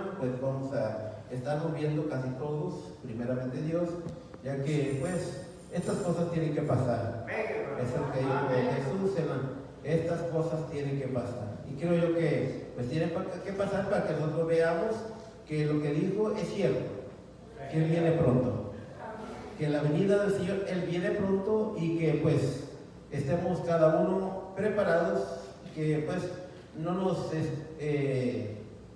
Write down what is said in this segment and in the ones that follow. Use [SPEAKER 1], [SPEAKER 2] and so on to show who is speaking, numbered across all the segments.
[SPEAKER 1] tema, pues vamos a estarnos viendo casi todos, primeramente Dios, ya que pues estas cosas tienen que pasar. Es lo que dijo Jesús, hermano. Estas cosas tienen que pasar. Y creo yo que pues tienen que pasar para que nosotros veamos que lo que dijo es cierto, que Él viene pronto. Que la venida del Señor, Él viene pronto y que pues estemos cada uno preparados, que pues no nos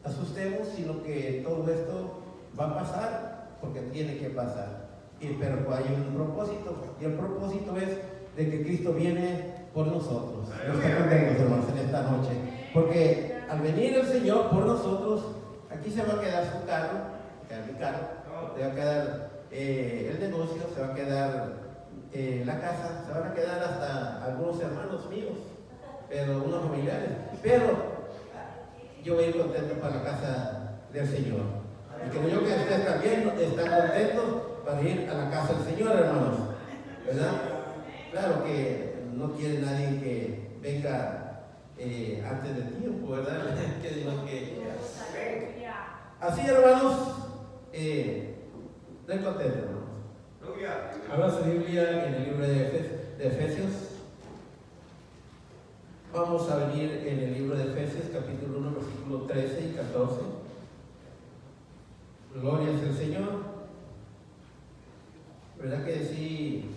[SPEAKER 1] asustemos, sino que todo esto va a pasar porque tiene que pasar. Pero hay un propósito, y el propósito es de que Cristo viene por nosotros. Nos contentos, hermanos, en esta noche, porque al venir el Señor por nosotros, aquí se va a quedar su carro, mi carro, se va a quedar el negocio, se va a quedar la casa, se van a quedar hasta algunos hermanos míos, pero unos familiares, pero yo voy a ir contento para la casa del Señor. Y creo yo que ustedes también están contentos para ir a la casa del Señor, hermanos, ¿verdad? Claro que no quiere nadie que venga antes de tiempo, ¿verdad? Así, hermanos, estoy contento, hermanos. Abra su Biblia en el libro de Efesios. Vamos a venir en el libro de Efesios, capítulo 1, versículo 13 y 14. Gloria es el Señor. ¿Verdad que sí?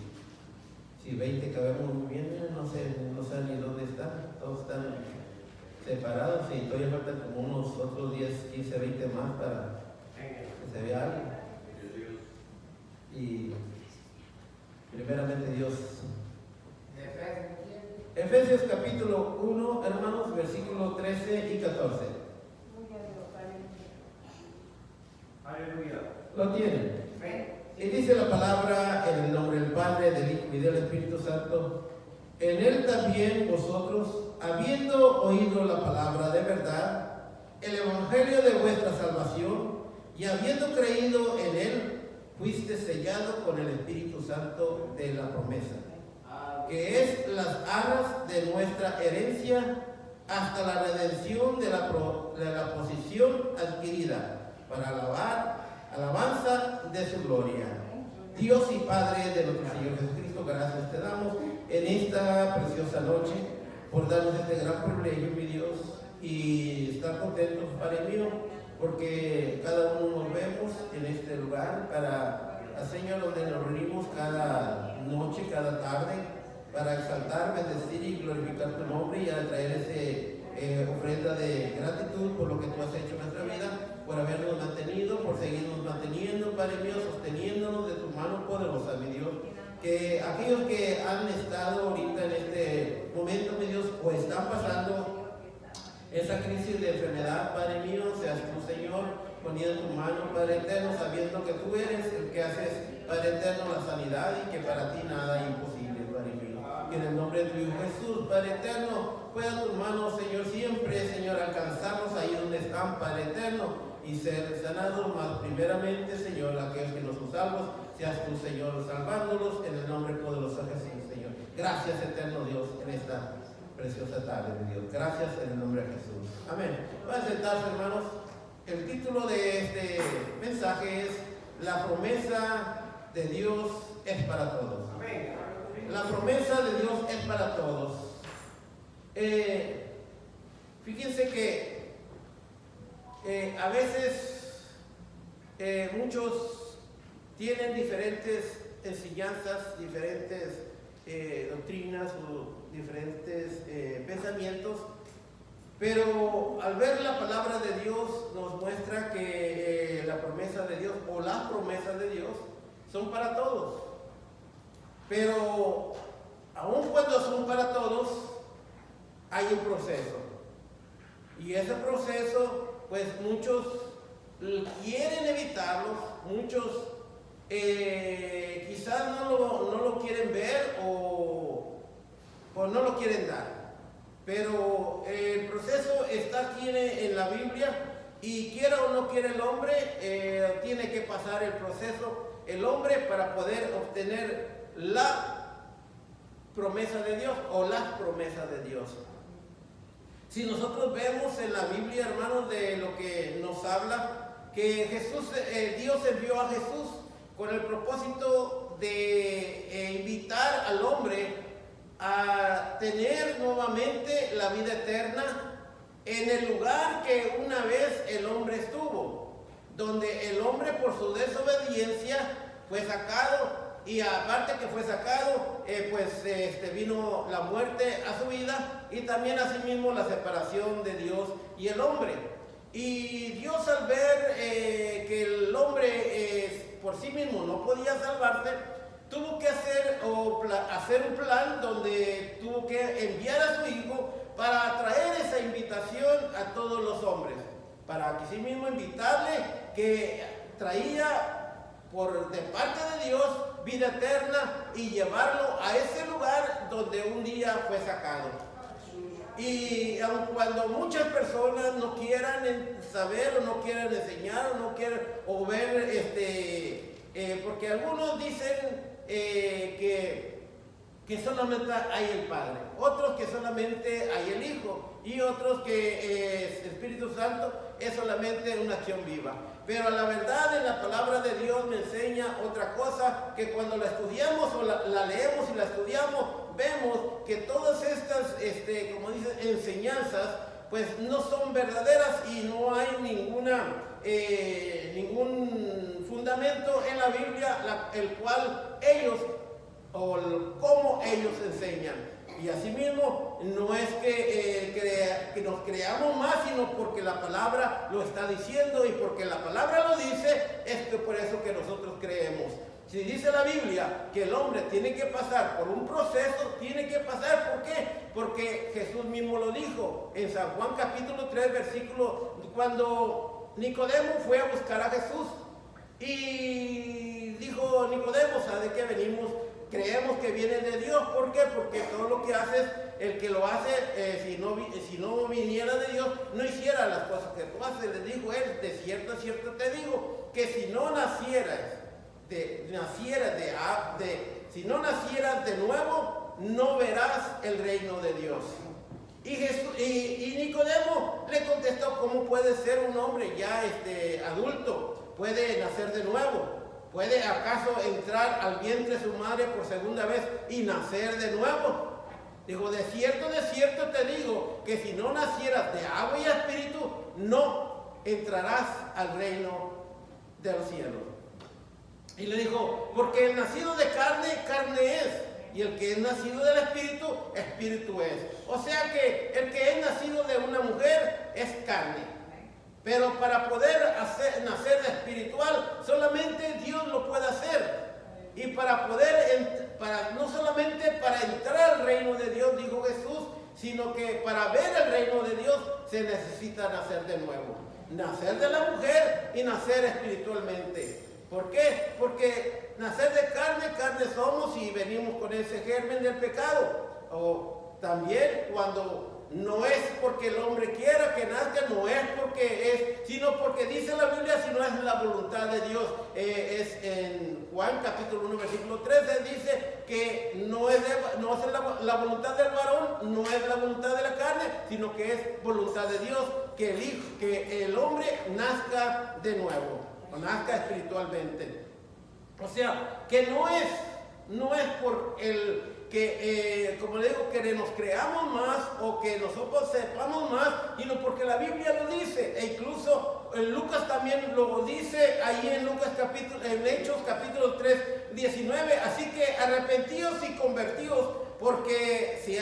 [SPEAKER 1] Si 20 cabemos muy bien, no sé ni dónde están, todos están separados y todavía faltan como unos otros 10, 15, 20 más para que se vea algo. Y primeramente Dios. Efesios capítulo 1, hermanos, versículos 13 y 14. Aleluya. ¿Lo tienen? Y dice la palabra en el nombre del Padre, del Hijo y del Espíritu Santo. En Él también vosotros, habiendo oído la palabra de verdad, el evangelio de vuestra salvación, y habiendo creído en Él, fuiste sellado con el Espíritu Santo de la promesa, que es las arras de nuestra herencia hasta la redención de la posición adquirida, para alabanza de su gloria. Dios y Padre de nuestro Señor Jesucristo, gracias te damos en esta preciosa noche por darnos este gran privilegio, mi Dios, y estar contentos, Padre mío, porque cada uno nos vemos en este lugar para, Señor, donde nos reunimos cada noche, cada tarde, para exaltar, bendecir y glorificar tu nombre y a traer esa ofrenda de gratitud por lo que tú has hecho en nuestra vida, por habernos mantenido, por seguirnos manteniendo, Padre mío, sosteniéndonos de tu mano poderosa, mi Dios. Que aquellos que han estado ahorita en este momento, mi Dios, o están pasando esa crisis de enfermedad, Padre mío, seas tú, Señor, poniendo tu mano, Padre eterno, sabiendo que tú eres el que haces, Padre eterno, la sanidad y que para ti nada es imposible, Padre mío. Que en el nombre de tu Hijo Jesús, Padre eterno, pueda tu mano, Señor, siempre, Señor, alcanzarnos ahí donde están, Padre eterno, y ser sanados, más primeramente, Señor, aquellos que no son salvos, seas tú, Señor, salvándolos en el nombre poderoso de Jesús, Señor. Gracias, eterno Dios, en esta preciosa tarde de Dios. Gracias en el nombre de Jesús. Amén. Van a sentarse, hermanos. El título de este mensaje es La promesa de Dios es para todos. Amén. La promesa de Dios es para todos. Fíjense que a veces muchos tienen diferentes enseñanzas, diferentes doctrinas o diferentes pensamientos, pero al ver la palabra de Dios nos muestra que la promesa de Dios o las promesas de Dios son para todos. Pero aun cuando son para todos, hay un proceso. Y ese proceso, pues muchos quieren evitarlo, muchos quizás no lo quieren ver o no lo quieren dar. Pero el proceso está aquí en la Biblia y quiera o no quiera el hombre, tiene que pasar el proceso el hombre para poder obtener la promesa de Dios o las promesas de Dios. Si nosotros vemos en la Biblia, hermanos, de lo que nos habla, que Dios envió a Jesús con el propósito de invitar al hombre a tener nuevamente la vida eterna en el lugar que una vez el hombre estuvo, donde el hombre por su desobediencia fue sacado. Y aparte que fue sacado, vino la muerte a su vida y también asimismo la separación de Dios y el hombre. Y Dios, al ver que el hombre por sí mismo no podía salvarse, tuvo que hacer un plan donde tuvo que enviar a su hijo para traer esa invitación a todos los hombres, para que sí mismo invitarle, que traía de parte de Dios vida eterna y llevarlo a ese lugar donde un día fue sacado. Y aun cuando muchas personas no quieran saber o no quieran enseñar o no quieran o ver, porque algunos dicen que solamente hay el Padre, otros que solamente hay el Hijo y otros que el Espíritu Santo es solamente una acción viva. Pero la verdad, en la palabra de Dios me enseña otra cosa, que cuando la estudiamos o la leemos y la estudiamos, vemos que todas estas, como dicen, enseñanzas, pues no son verdaderas y no hay ningún fundamento en la Biblia el cual ellos o cómo ellos enseñan. Y asimismo, no es que nos creamos más, sino porque la palabra lo está diciendo, y porque la palabra lo dice, es que por eso que nosotros creemos. Si dice la Biblia que el hombre tiene que pasar por un proceso, tiene que pasar. ¿Por qué? Porque Jesús mismo lo dijo en San Juan capítulo 3, versículo, cuando Nicodemo fue a buscar a Jesús. Y dijo Nicodemo, ¿sabe de qué venimos? Creemos que viene de Dios. ¿Por qué? Porque todo lo que haces, el que lo hace, si no viniera de Dios, no hiciera las cosas que tú haces. Le dijo él, de cierto te digo, que si no nacieras de nuevo, no verás el reino de Dios. Y Nicodemo le contestó, ¿cómo puede ser un hombre ya adulto? ¿Puede nacer de nuevo? ¿Puede acaso entrar al vientre de su madre por segunda vez y nacer de nuevo? Dijo, de cierto te digo, que si no nacieras de agua y espíritu, no entrarás al reino de los cielos. Y le dijo, porque el nacido de carne, carne es, y el que es nacido del espíritu, espíritu es. O sea que el que es nacido de una mujer es carne. Pero para poder nacer de espiritual, solamente Dios lo puede hacer. Y no solamente para entrar al reino de Dios, dijo Jesús, sino que para ver el reino de Dios se necesita nacer de nuevo. Nacer de la mujer y nacer espiritualmente. ¿Por qué? Porque nacer de carne somos y venimos con ese germen del pecado. O también cuando no es porque el hombre quiera que nazca, no es porque es, sino porque dice la Biblia, si no es la voluntad de Dios. Es en Juan capítulo 1, versículo 13, dice que no es la voluntad del varón, no es la voluntad de la carne, sino que es voluntad de Dios, que el hombre nazca de nuevo, o nazca espiritualmente. O sea, que no es por el que, como le digo, que nos creamos más o que nosotros sepamos más, sino porque la Biblia lo dice. E incluso en Lucas también lo dice, ahí en Hechos capítulo 3, 19. Así que arrepentíos y convertíos, porque se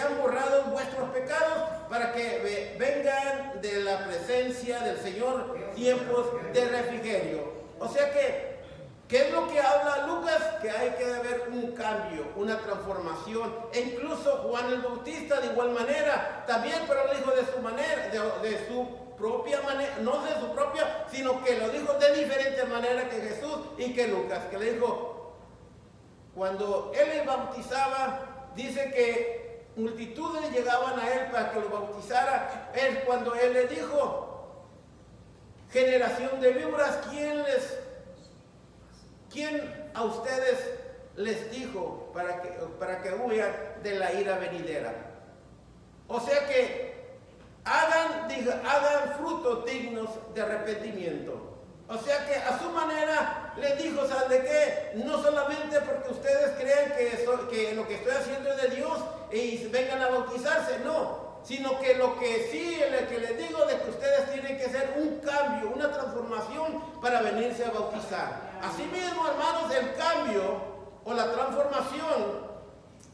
[SPEAKER 1] han borrado vuestros pecados, para que vengan de la presencia del Señor tiempos de refrigerio. O sea que, ¿qué es lo que habla Lucas? Que hay que haber un cambio, una transformación. E incluso Juan el Bautista, de igual manera, también, pero lo dijo de su manera, de su propia manera, no de su propia, sino que lo dijo de diferente manera que Jesús y que Lucas, que le dijo, cuando él le bautizaba, dice que multitudes llegaban a él para que lo bautizara. Cuando él le dijo, generación de víboras, ¿quién a ustedes les dijo para que huyan de la ira venidera? O sea que hagan frutos dignos de arrepentimiento. O sea que a su manera les dijo, ¿saben de qué? No solamente porque ustedes crean que lo que estoy haciendo es de Dios y vengan a bautizarse, no, sino que lo que sí, que les digo de que ustedes tienen que hacer un cambio, una transformación para venirse a bautizar. Asimismo, hermanos, el cambio o la transformación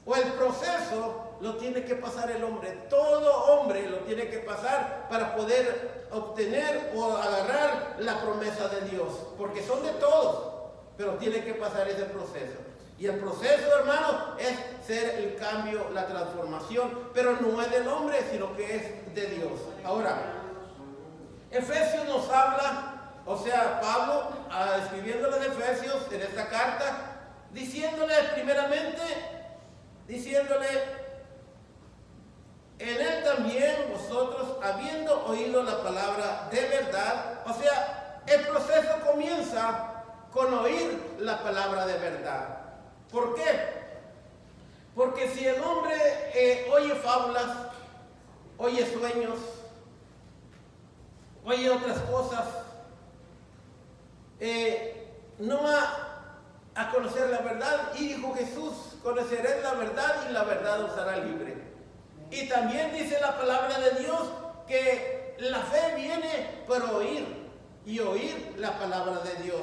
[SPEAKER 1] o el proceso lo tiene que pasar el hombre. Todo hombre lo tiene que pasar para poder obtener o agarrar la promesa de Dios. Porque son de todos, pero tiene que pasar ese proceso. Y el proceso, hermano, es ser el cambio, la transformación. Pero no es del hombre, sino que es de Dios. Ahora, Efesios nos habla, o sea, Pablo, escribiéndole a Efesios en esta carta, diciéndole primeramente, en él también vosotros, habiendo oído la palabra de verdad, o sea, el proceso comienza con oír la palabra de verdad. ¿Por qué? Porque si el hombre oye fábulas, oye sueños, oye otras cosas, no va a conocer la verdad. Y dijo Jesús, conoceréis la verdad y la verdad os hará libre. Y también dice la palabra de Dios que la fe viene por oír y oír la palabra de Dios.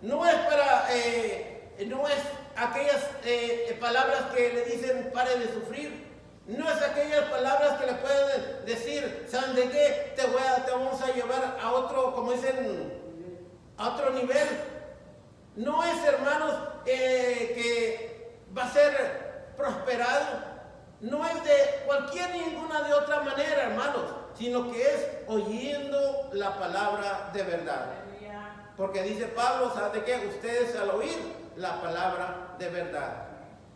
[SPEAKER 1] No es aquellas palabras que le dicen pare de sufrir. No es aquellas palabras que le pueden decir, ¿saben de qué? Te vamos a llevar a otro, como dicen, a otro nivel. No es, hermanos, que va a ser prosperado. No es de ninguna de otra manera, hermanos, sino que es oyendo la palabra de verdad. Porque dice Pablo, ¿sabe qué? Ustedes al oír la palabra de verdad.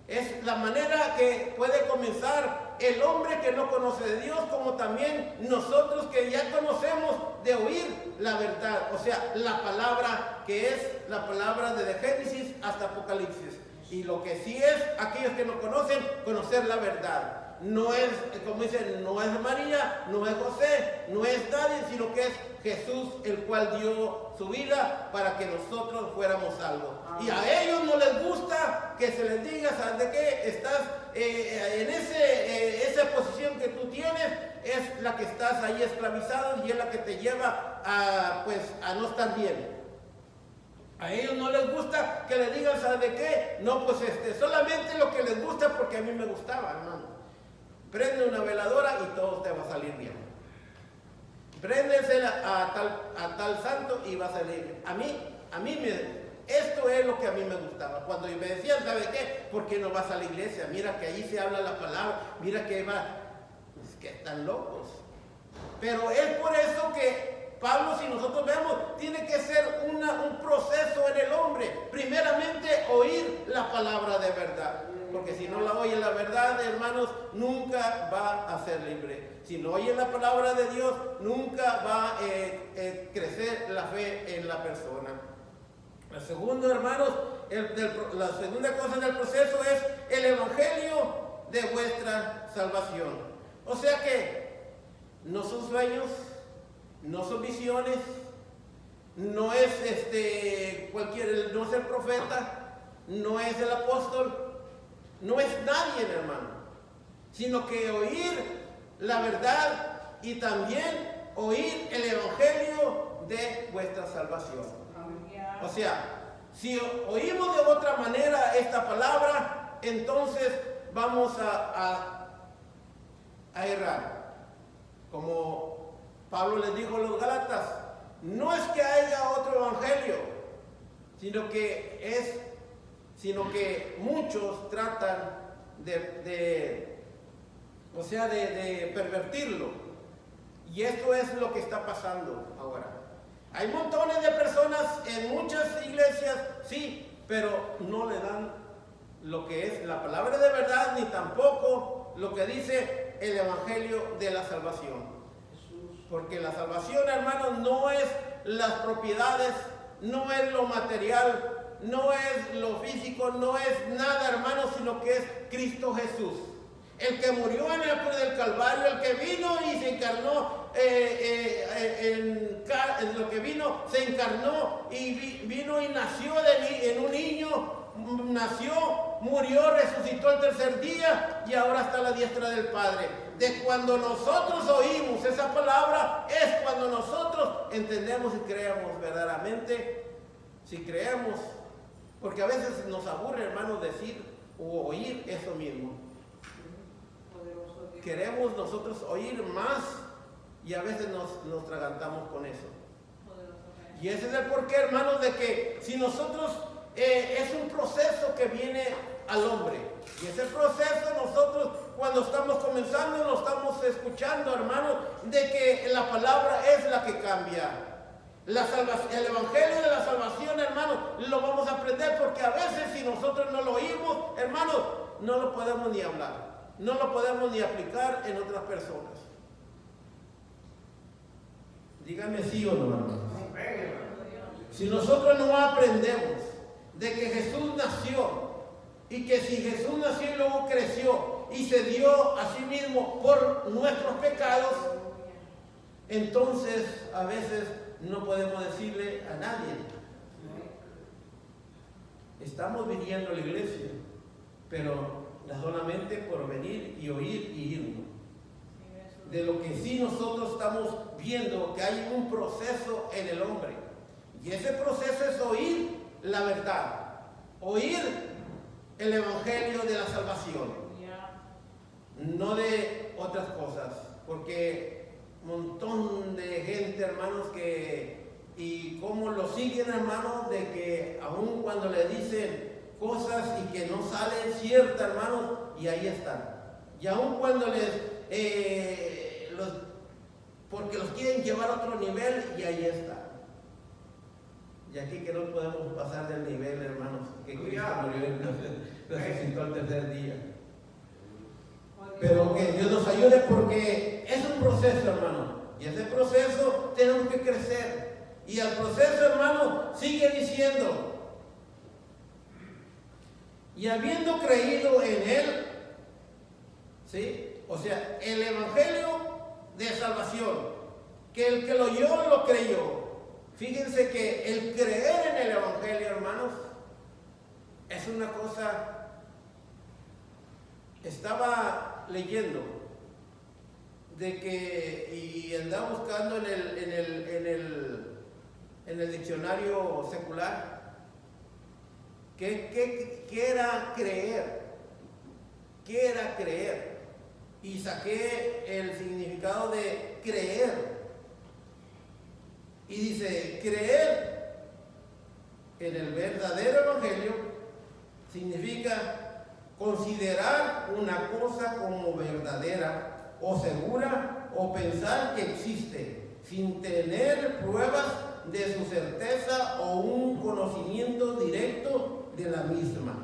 [SPEAKER 1] Es la manera que puede comenzar el hombre que no conoce de Dios, como también nosotros que ya conocemos, de oír la verdad. O sea, la palabra que es la palabra desde Génesis hasta Apocalipsis. Y lo que sí es, aquellos que no conocen, conocer la verdad. No es, como dicen, no es María, no es José, no es nadie, sino que es Jesús, el cual dio su vida para que nosotros fuéramos salvos. Y a ellos no les gusta que se les diga, ¿sabes de qué? Estás en esa posición que tú tienes, es la que estás ahí esclavizado y es la que te lleva a no estar bien. A ellos no les gusta que le digan, ¿sabes de qué? No, pues solamente lo que les gusta porque a mí me gustaba, hermano. Prende una veladora y todo te va a salir bien. Préndesela a tal santo y va a salir bien. Esto es lo que a mí me gustaba. Cuando me decían, ¿sabe qué? ¿Por qué no vas a la iglesia? Mira que ahí se habla la palabra, mira que va. Es que están locos. Pero es por eso que Pablo, si nosotros vemos, tiene que ser un proceso en el hombre. Primeramente, oír la palabra de verdad. Porque si no la oye la verdad, hermanos, nunca va a ser libre. Si no oye la palabra de Dios, nunca va a crecer la fe en la persona. El segundo, hermanos, la segunda cosa del proceso es el evangelio de vuestra salvación. O sea que no son sueños, no son visiones, no es no es el profeta, no es el apóstol, no es nadie, hermano, sino que oír la verdad y también oír el evangelio de vuestra salvación. O sea, si oímos de otra manera esta palabra, entonces vamos a errar. Como Pablo les dijo a los Gálatas, no es que haya otro evangelio, sino que muchos tratan de pervertirlo. Y esto es lo que está pasando ahora. Hay montones de personas en muchas iglesias, sí, pero no le dan lo que es la palabra de verdad, ni tampoco lo que dice el evangelio de la salvación. Porque la salvación, hermanos, no es las propiedades, no es lo material, no es lo físico, no es nada, hermanos, sino que es Cristo Jesús. el que murió en la cruz del Calvario, el que vino y se encarnó, en lo que vino, se encarnó y vino y nació en un niño, nació, murió, resucitó el tercer día y ahora está a la diestra del Padre. De cuando nosotros oímos esa palabra, es cuando nosotros entendemos y creemos verdaderamente. Si creemos, porque a veces nos aburre, hermanos, decir o oír eso mismo. Queremos nosotros oír más y a veces nos tragantamos con eso. Y ese es el porqué, hermanos, de que si nosotros es un proceso que viene al hombre. Y ese proceso nosotros cuando estamos comenzando lo estamos escuchando, hermanos, de que la palabra es la que cambia. El evangelio de la salvación, hermanos, lo vamos a aprender porque a veces si nosotros no lo oímos, hermanos, no lo podemos ni hablar. No lo podemos ni aplicar en otras personas. Díganme sí o no, hermanos. Si nosotros no aprendemos de que Jesús nació y que si Jesús nació y luego creció y se dio a sí mismo por nuestros pecados, entonces a veces no podemos decirle a nadie. Estamos viniendo a la iglesia, pero solamente por venir y oír y irnos. De lo que sí nosotros estamos viendo que hay un proceso en el hombre. Y ese proceso es oír la verdad, oír el evangelio de la salvación, no de otras cosas, porque un montón de gente, hermanos, y cómo lo siguen, hermanos, de que aun cuando le dicen cosas y que no salen ciertas, hermanos, y ahí están. Y aun cuando porque los quieren llevar a otro nivel, y ahí están. Y aquí que no podemos pasar del nivel, hermanos, que Cristo murió y resucitó al tercer día. Pero que Dios nos ayude porque es un proceso, hermano. Y ese proceso tenemos que crecer. Y el proceso, hermano, sigue diciendo: y habiendo creído en Él, ¿sí? O sea, el evangelio de salvación, que el que lo oyó, lo creyó. Fíjense que el creer en el evangelio, hermanos, es una cosa. Estaba leyendo de que, y andaba buscando en el diccionario secular, ¿qué era creer? ¿Qué era creer? Y saqué el significado de creer. Y dice, creer en el verdadero evangelio significa considerar una cosa como verdadera o segura o pensar que existe sin tener pruebas de su certeza o un conocimiento directo de la misma.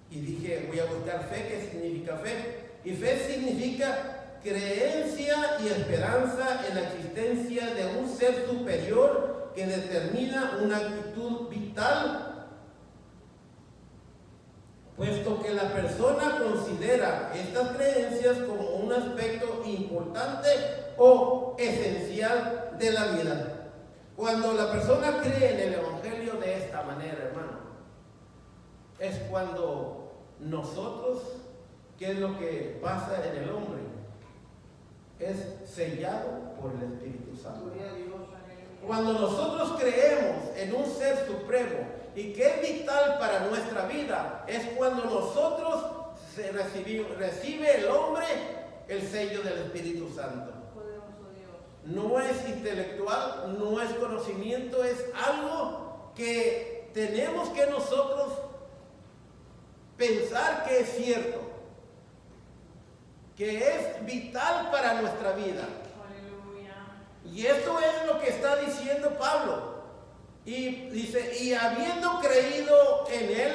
[SPEAKER 1] Y dije, voy a buscar fe. ¿Qué significa fe? Y fe significa creencia y esperanza en la existencia de un ser superior que determina una actitud vital, puesto que la persona considera estas creencias como un aspecto importante o esencial de la vida. Cuando la persona cree en el evangelio de esta manera, hermano, es cuando nosotros, ¿qué es lo que pasa en el hombre? Es sellado por el Espíritu Santo. Cuando nosotros creemos en un ser supremo y que es vital para nuestra vida, es cuando nosotros recibe el hombre el sello del Espíritu Santo. No es intelectual, no es conocimiento, es algo que tenemos que nosotros pensar que es cierto, que es vital para nuestra vida. Y esto es lo que está diciendo Pablo. Y dice, y habiendo creído en Él,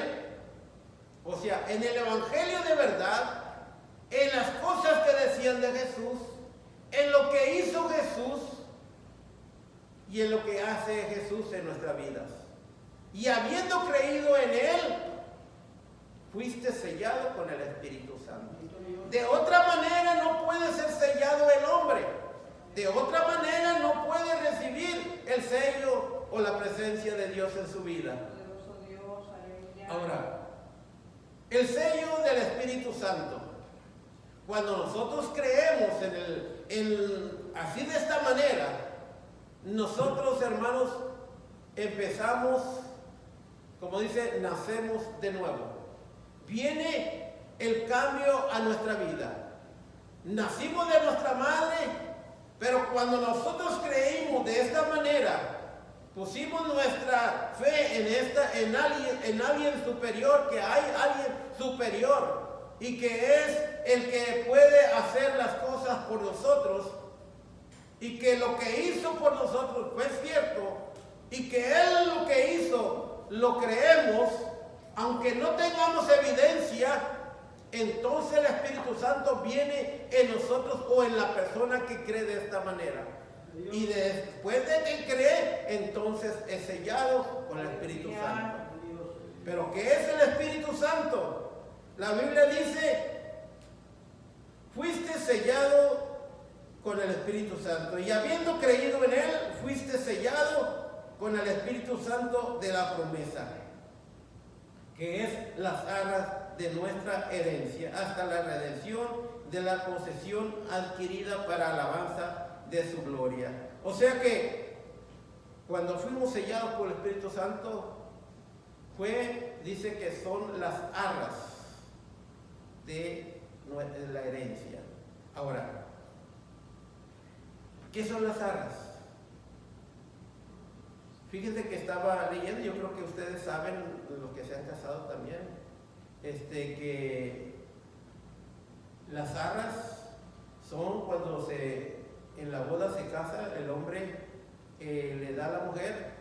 [SPEAKER 1] o sea, en el evangelio de verdad, en las cosas que decían de Jesús, en lo que hizo Jesús y en lo que hace Jesús en nuestras vidas. Y habiendo creído en Él, fuiste sellado con el Espíritu Santo. De otra manera no puede ser sellado el hombre. De otra manera no puede recibir el sello o la presencia de Dios en su vida. Ahora, el sello del Espíritu Santo. Cuando nosotros creemos así de esta manera, nosotros, hermanos, empezamos, como dice, nacemos de nuevo. Viene el cambio a nuestra vida. Nacimos de nuestra madre, pero cuando nosotros creímos de esta manera, pusimos nuestra fe en alguien superior, que hay alguien superior y que es el que puede hacer las cosas por nosotros, y que lo que hizo por nosotros fue cierto, y que Él lo que hizo lo creemos, aunque no tengamos evidencia, entonces el Espíritu Santo viene en nosotros o en la persona que cree de esta manera. Y después de que cree, entonces es sellado con el Espíritu Santo. ¿Pero qué es el Espíritu Santo? La Biblia dice, fuiste sellado con el Espíritu Santo, y habiendo creído en Él, fuiste sellado con el Espíritu Santo de la promesa, que es las arras de nuestra herencia, hasta la redención de la posesión adquirida para alabanza de su gloria. O sea que cuando fuimos sellados por el Espíritu Santo, dice que son las arras de la herencia. Ahora, ¿qué son las arras? Fíjense que estaba leyendo, yo creo que ustedes saben, los que se han casado también, que las arras son cuando en la boda se casa, el hombre le da a la mujer,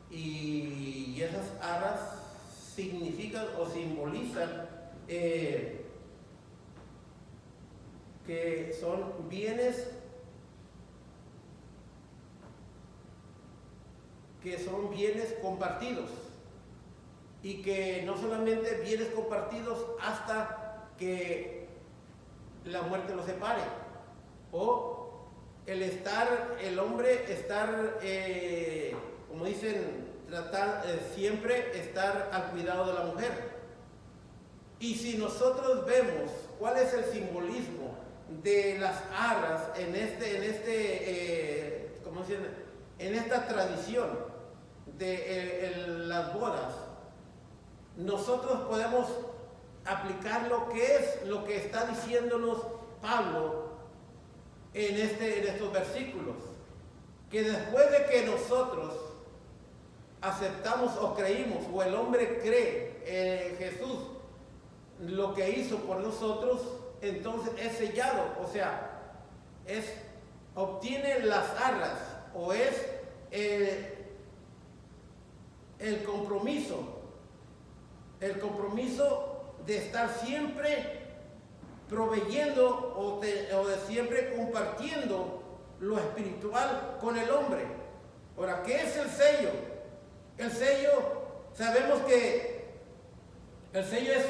[SPEAKER 1] y esas arras significan o simbolizan que son bienes compartidos, y que no solamente bienes compartidos hasta que la muerte los separe, o el hombre estar, como dicen, siempre estar al cuidado de la mujer. Y si nosotros vemos cuál es el simbolismo de las arras en esta tradición de las bodas, nosotros podemos aplicar lo que está diciéndonos Pablo en estos versículos, que después de que nosotros aceptamos o creímos, o el hombre cree en Jesús, lo que hizo por nosotros, entonces es sellado, o sea, obtiene las arras, o es el compromiso de estar siempre proveyendo o de siempre compartiendo lo espiritual con el hombre. Ahora, ¿qué es el sello? El sello, sabemos que el sello es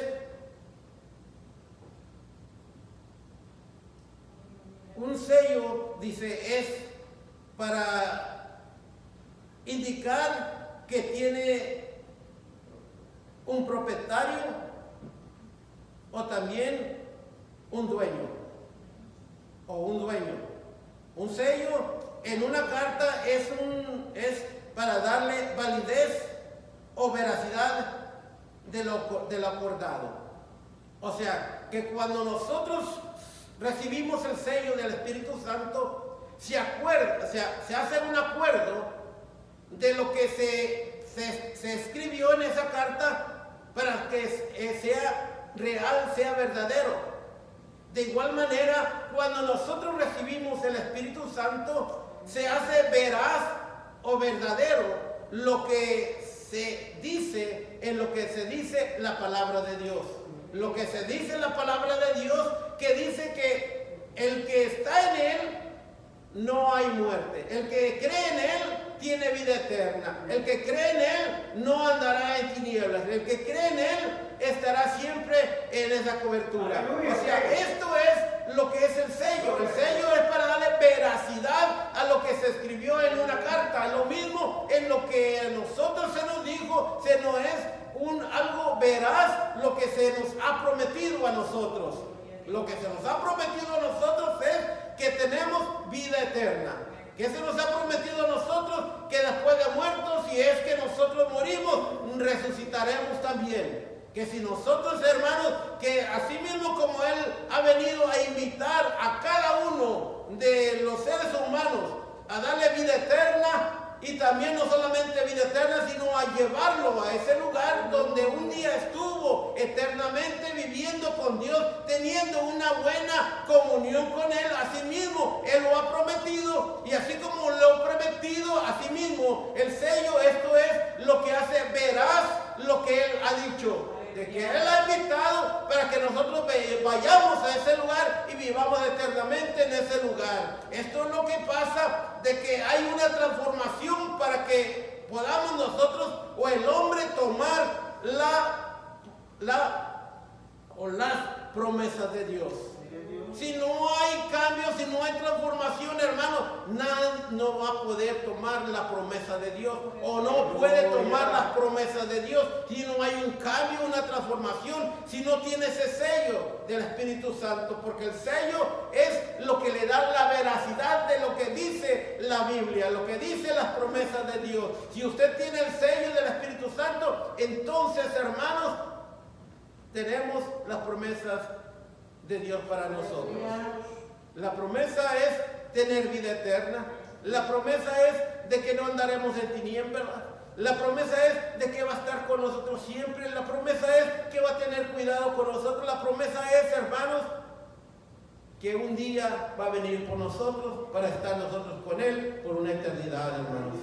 [SPEAKER 1] un sello, dice, es para indicar que tiene un propietario o también un dueño o un dueño. Un sello en una carta es para darle validez o veracidad de lo acordado. O sea, que cuando nosotros recibimos el sello del Espíritu Santo, se hace un acuerdo de lo que se escribió en esa carta para que sea real, sea verdadero. De igual manera, cuando nosotros recibimos el Espíritu Santo, se hace veraz o verdadero lo que se dice en lo que se dice la palabra de Dios. Lo que se dice en la palabra de Dios, que dice que el que está en Él no hay muerte. El que cree en Él tiene vida eterna. El que cree en Él no andará en tinieblas. El que cree en Él estará siempre en esa cobertura. O sea, esto es lo que es el sello. El sello es para darle veracidad a lo que se escribió en una carta. Lo mismo en lo que a nosotros se nos dijo, se nos es algo veraz lo que se nos ha prometido a nosotros. Lo que se nos ha prometido a nosotros es que tenemos vida eterna. Que se nos ha prometido a nosotros que después de muertos, si es que nosotros morimos, resucitaremos también. Que si nosotros, hermanos, que así mismo como Él ha venido a invitar a cada uno de los seres humanos a darle vida eterna, y también no solamente vida eterna, sino a llevarlo a ese lugar donde un día estuvo eternamente viviendo con Dios, teniendo una buena comunión con Él. Asimismo, Él lo ha prometido, y así como lo ha prometido, asimismo, el sello, esto es lo que hace veraz lo que Él ha dicho. De que Él ha invitado para que nosotros vayamos a ese lugar y vivamos eternamente en ese lugar. Esto es lo que pasa, de que hay una transformación para que podamos nosotros o el hombre tomar las promesas de Dios. Si no hay cambio, si no hay transformación, hermano, nadie no va a poder tomar la promesa de Dios, o no puede tomar las promesas de Dios si no hay un cambio, una transformación, si no tiene ese sello del Espíritu Santo, porque el sello es lo que le da la veracidad de lo que dice la Biblia, lo que dice las promesas de Dios. Si usted tiene el sello del Espíritu Santo, entonces, hermanos, tenemos las promesas de Dios para nosotros. La promesa es tener vida eterna. La promesa es de que no andaremos en tinieblas. La promesa es de que va a estar con nosotros siempre. La promesa es que va a tener cuidado con nosotros. La promesa es, hermanos, que un día va a venir por nosotros para estar nosotros con Él por una eternidad, hermanos.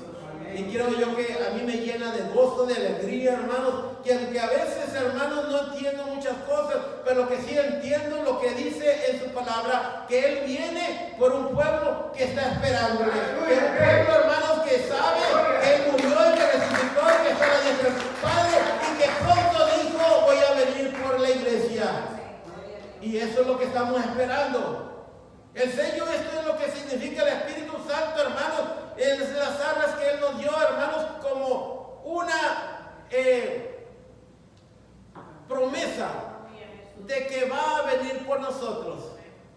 [SPEAKER 1] Y quiero yo que a mí me llena de gozo, de alegría, hermanos, que aunque a veces, hermanos, no entiendo muchas cosas, pero lo que sí entiendo, lo que dice en su palabra, que Él viene por un pueblo que está esperándole. Que un pueblo, hermanos, que sabe que Él murió y que resucitó y que está a la diestra de su Padre, y que pronto dijo, voy a venir por la iglesia. Y eso es lo que estamos esperando. El sello, esto es lo que significa el Espíritu Santo, hermanos. Es las arras que Él nos dio, hermanos, como una promesa de que va a venir por nosotros.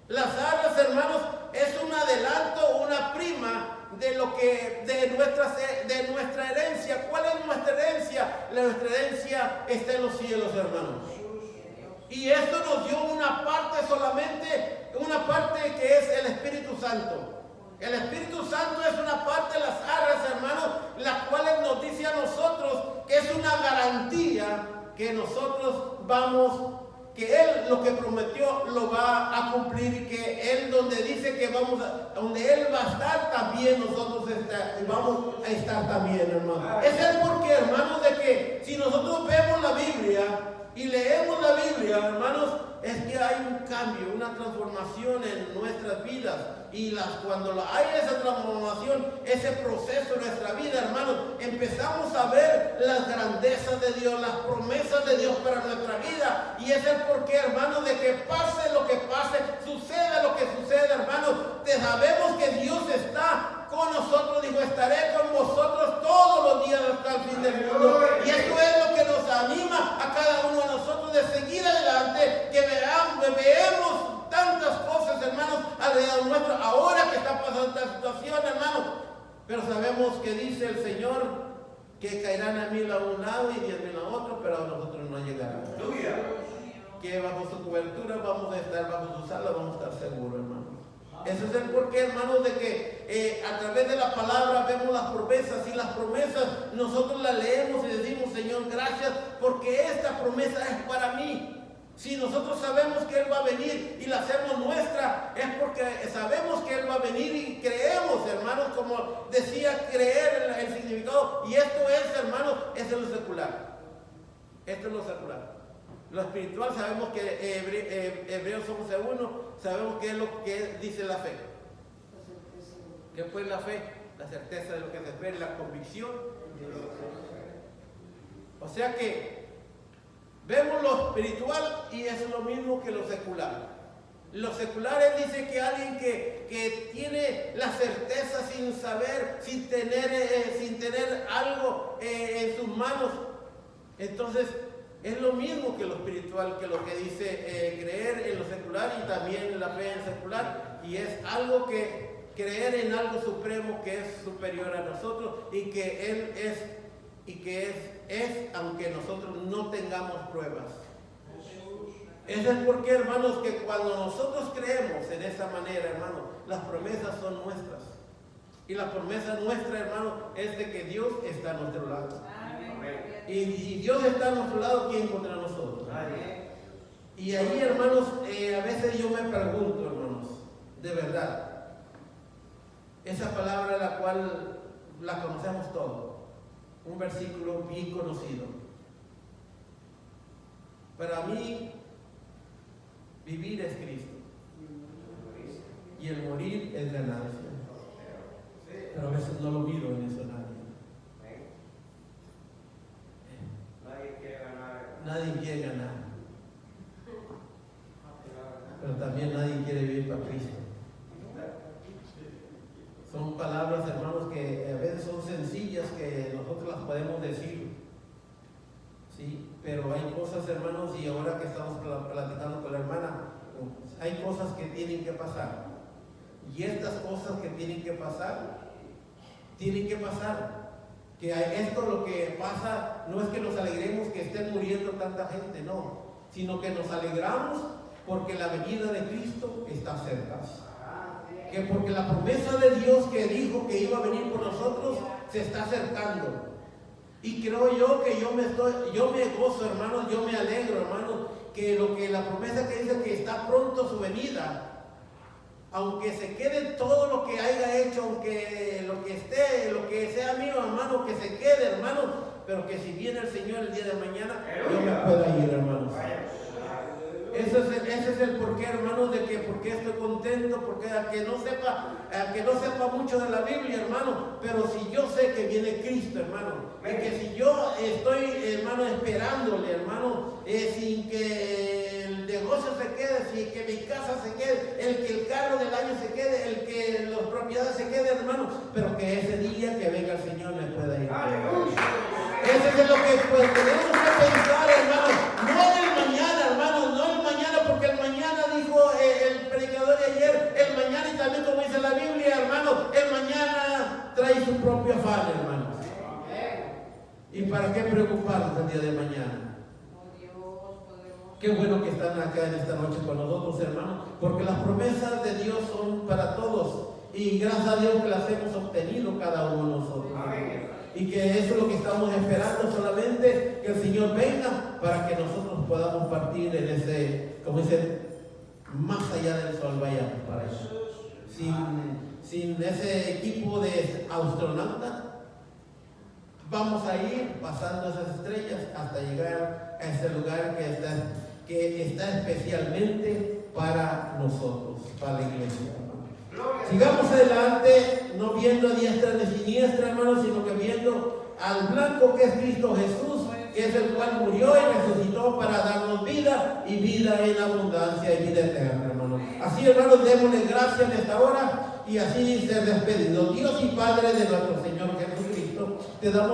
[SPEAKER 1] Las arras, hermanos, es un adelanto, una prima de lo que de nuestra herencia. ¿Cuál es nuestra herencia? Nuestra herencia está en los cielos, hermanos. Y esto nos dio una parte solamente, una parte que es el Espíritu Santo. El Espíritu Santo es una parte de las arras, hermanos, las cuales nos dice a nosotros que es una garantía que nosotros que Él lo que prometió lo va a cumplir, y que Él donde dice que donde Él va a estar, también nosotros vamos a estar también, hermano. Es el porqué, hermanos, de que si nosotros vemos la Biblia y leemos la Biblia, hermanos, es que hay un cambio, una transformación en nuestras vidas. Y cuando hay esa transformación, ese proceso en nuestra vida, hermanos, empezamos a ver las grandezas de Dios, las promesas de Dios para nuestra vida. Y es el porqué, hermanos, de que pase lo que pase, suceda lo que suceda, hermanos, sabemos que Dios está con nosotros. Dijo, estaré con vosotros todos los días hasta el fin del mundo. Y eso es lo que nos anima a cada uno de nosotros de seguir adelante, que veamos tantas cosas, hermanos, alrededor nuestro, ahora que está pasando esta situación, hermanos. Pero sabemos que dice el Señor que caerán a 1000 a un lado y 10,000 a otro, pero a nosotros no llegarán. Que bajo su cobertura vamos a estar, bajo sus alas vamos a estar seguros, hermanos. Ese es el porqué, hermanos, de que a través de la palabra vemos las promesas, y las promesas nosotros las leemos y decimos, Señor, gracias, porque esta promesa es para mí. Si nosotros sabemos que Él va a venir y la hacemos nuestra, es porque sabemos que Él va a venir y creemos, hermanos, como decía, creer el significado. Y esto es, hermanos, esto es lo secular. Esto es lo secular. Lo espiritual sabemos que Hebreos 11:1, sabemos qué es lo que dice la fe. ¿Qué fue la fe? La certeza de lo que se espera, la convicción. O sea que vemos lo espiritual y es lo mismo que lo secular. Los seculares dicen que alguien que tiene la certeza sin saber, sin tener algo en sus manos, entonces es lo mismo que lo espiritual, que lo que dice creer en lo secular y también la fe en lo secular, y es algo que creer en algo supremo que es superior a nosotros y que Él es aunque nosotros no tengamos pruebas. Ese es porque, hermanos, que cuando nosotros creemos en esa manera, hermanos, las promesas son nuestras. Y la promesa nuestra, hermanos, es de que Dios está a nuestro lado. Y si Dios está a nuestro lado, ¿quién contra nosotros? Y ahí, hermanos, a veces yo me pregunto, hermanos, de verdad, esa palabra la cual la conocemos todos, un versículo bien conocido. Para mí, vivir es Cristo y el morir es ganancia. Pero a veces no lo miro en eso nadie. Nadie quiere ganar. Pero también nadie quiere vivir para Cristo. Son palabras, hermanos, que a veces son sencillas que nosotros las podemos decir. Sí, pero hay cosas, hermanos, y ahora que estamos platicando con la hermana, hay cosas que tienen que pasar. Y estas cosas que tienen que pasar. Que esto lo que pasa no es que nos alegremos que estén muriendo tanta gente, no, sino que nos alegramos porque la venida de Cristo está cerca. Que porque la promesa de Dios que dijo que iba a venir por nosotros se está acercando. Y creo yo que yo me gozo, hermanos, yo me alegro, hermanos, que la promesa que dice que está pronto su venida, aunque se quede todo lo que haya hecho, aunque lo que sea mío, hermano, que se quede, hermano, pero que si viene el Señor el día de mañana, yo me pueda ir, hermanos. Ese es el porqué, hermanos, de que porque estoy contento, porque a que no sepa mucho de la Biblia, hermano, pero si yo sé que viene Cristo, hermano, y que si yo estoy, hermano, esperándole, hermano, sin que el negocio se quede, sin que mi casa se quede, que el carro del año se quede, el que las propiedades se queden, hermano, pero que ese día que venga el Señor me pueda ir. Ese es lo que pues, tenemos que pensar, hermano, no del mañana, hermano, no el mañana, porque el mañana dijo el predicador de ayer, el mañana, y también como dice la Biblia, hermano, el mañana trae su propio afán, hermano. ¿Y para qué preocuparnos el día de mañana? Qué bueno que están acá en esta noche con nosotros, hermanos, porque las promesas de Dios son para todos, y gracias a Dios que las hemos obtenido cada uno de nosotros. Y que eso es lo que estamos esperando, solamente que el Señor venga para que nosotros podamos partir en ese, como dicen, más allá del sol, vayamos para eso. Sin ese equipo de astronautas, vamos a ir pasando esas estrellas hasta llegar a ese lugar que está especialmente para nosotros, para la iglesia. Sigamos adelante, no viendo a diestra ni siniestra, hermanos, sino que viendo al blanco que es Cristo Jesús, que es el cual murió y resucitó para darnos vida y vida en abundancia y vida eterna, hermanos. Así, hermanos, démosle gracias en esta hora y así ser despedidos. Dios y Padre de nuestro Señor Jesucristo, te damos